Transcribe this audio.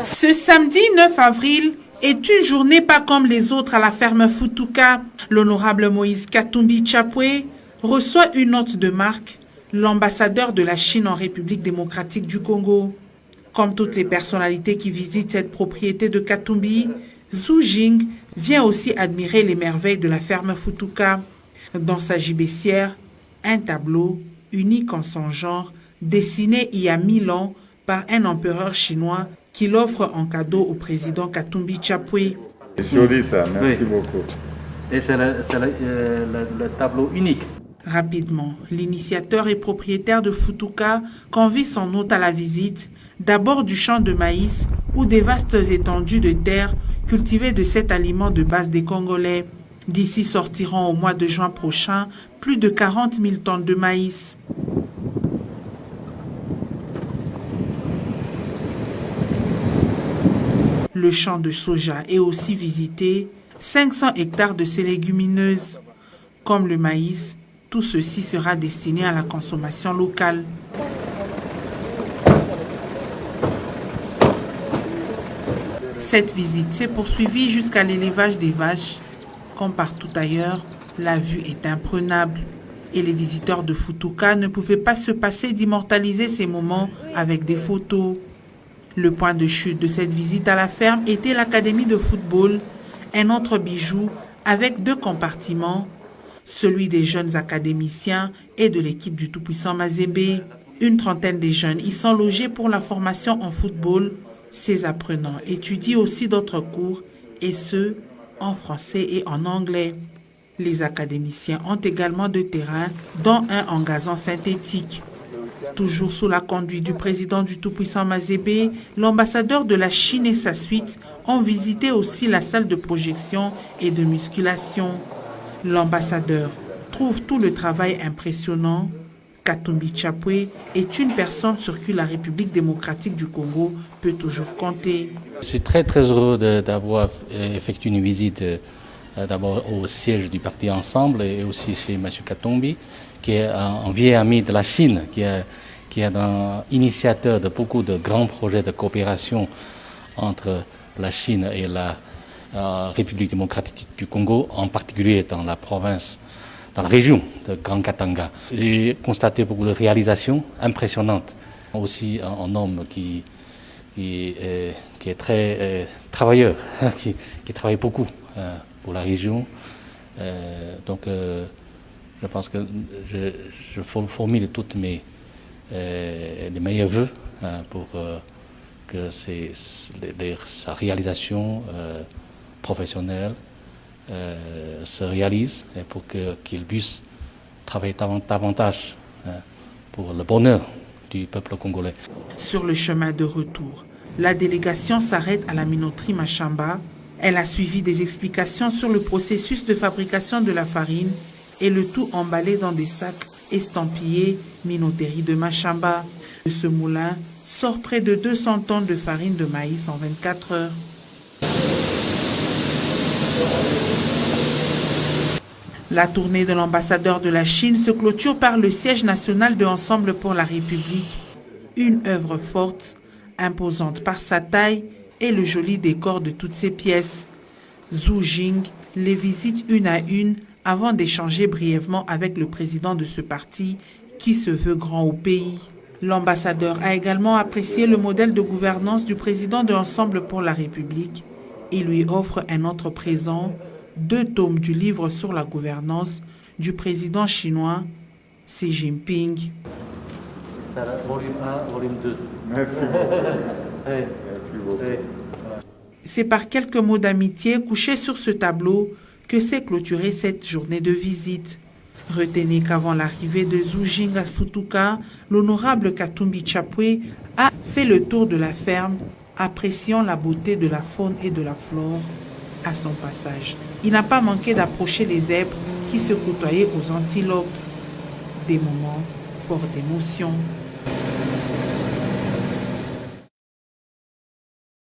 Ce samedi 9 avril est une journée pas comme les autres à la ferme Futuka. L'honorable Moïse Katumbi Chapwe reçoit une note de marque, l'ambassadeur de la Chine en République démocratique du Congo. Comme toutes les personnalités qui visitent cette propriété de Katumbi, Zhu Jing vient aussi admirer les merveilles de la ferme Futuka. Dans sa gibecière, un tableau unique en son genre, dessiné il y a 1000 ans par un empereur chinois qui l'offre en cadeau au président Katumbi Chapwe. C'est joli ça, merci beaucoup. Et c'est le tableau unique. Rapidement, l'initiateur et propriétaire de Futuka convie son hôte à la visite, d'abord du champ de maïs ou des vastes étendues de terre cultivées de cet aliment de base des Congolais. D'ici sortiront au mois de juin prochain plus de 40 000 tonnes de maïs. Le champ de soja est aussi visité, 500 hectares de ces légumineuses. Comme le maïs, tout ceci sera destiné à la consommation locale. Cette visite s'est poursuivie jusqu'à l'élevage des vaches. Comme partout ailleurs, la vue est imprenable. Et les visiteurs de Futuka ne pouvaient pas se passer d'immortaliser ces moments avec des photos. Le point de chute de cette visite à la ferme était l'académie de football, un autre bijou avec 2 compartiments, celui des jeunes académiciens et de l'équipe du tout-puissant Mazembe. Une trentaine de jeunes y sont logés pour la formation en football. Ces apprenants étudient aussi d'autres cours, et ceux en français et en anglais. Les académiciens ont également 2 terrains, dont un en gazon synthétique. Toujours sous la conduite du président du tout-puissant Mazembe, l'ambassadeur de la Chine et sa suite ont visité aussi la salle de projection et de musculation. L'ambassadeur trouve tout le travail impressionnant. Katumbi Chapwe est une personne sur qui la République démocratique du Congo peut toujours compter. Je suis très heureux d'avoir effectué une visite d'abord au siège du parti Ensemble et aussi chez M. Katumbi, qui est un vieil ami de la Chine, qui est un initiateur de beaucoup de grands projets de coopération entre la Chine et la République démocratique du Congo, en particulier dans la province, dans la région de Grand Katanga. J'ai constaté beaucoup de réalisations impressionnantes. Aussi un homme qui est très travailleur, qui travaille beaucoup pour la région. Donc je pense que je formule toutes les meilleurs vœux pour que sa réalisation professionnelle se réalise et pour qu'il puisse travailler davantage pour le bonheur du peuple congolais. Sur le chemin de retour, la délégation s'arrête à la minoterie Machamba. Elle a suivi des explications sur le processus de fabrication de la farine et le tout emballé dans des sacs estampillés minoterie de Machamba. De ce moulin sort près de 200 tonnes de farine de maïs en 24 heures. La tournée de l'ambassadeur de la Chine se clôture par le siège national de Ensemble pour la République. Une œuvre forte, imposante par sa taille et le joli décor de toutes ses pièces. Zhu Jing les visite une à une avant d'échanger brièvement avec le président de ce parti qui se veut grand au pays. L'ambassadeur a également apprécié le modèle de gouvernance du président de Ensemble pour la République. Il lui offre un autre présent, 2 tomes du livre sur la gouvernance du président chinois Xi Jinping. Volume 1, volume 2. Merci beaucoup. Merci beaucoup. C'est par quelques mots d'amitié couchés sur ce tableau que s'est clôturée cette journée de visite. Retenez qu'avant l'arrivée de Zhu Jing à Futuka, l'honorable Katumbi Chapwe a fait le tour de la ferme, appréciant la beauté de la faune et de la flore à son passage. Il n'a pas manqué d'approcher les zèbres qui se côtoyaient aux antilopes. Des moments forts d'émotion.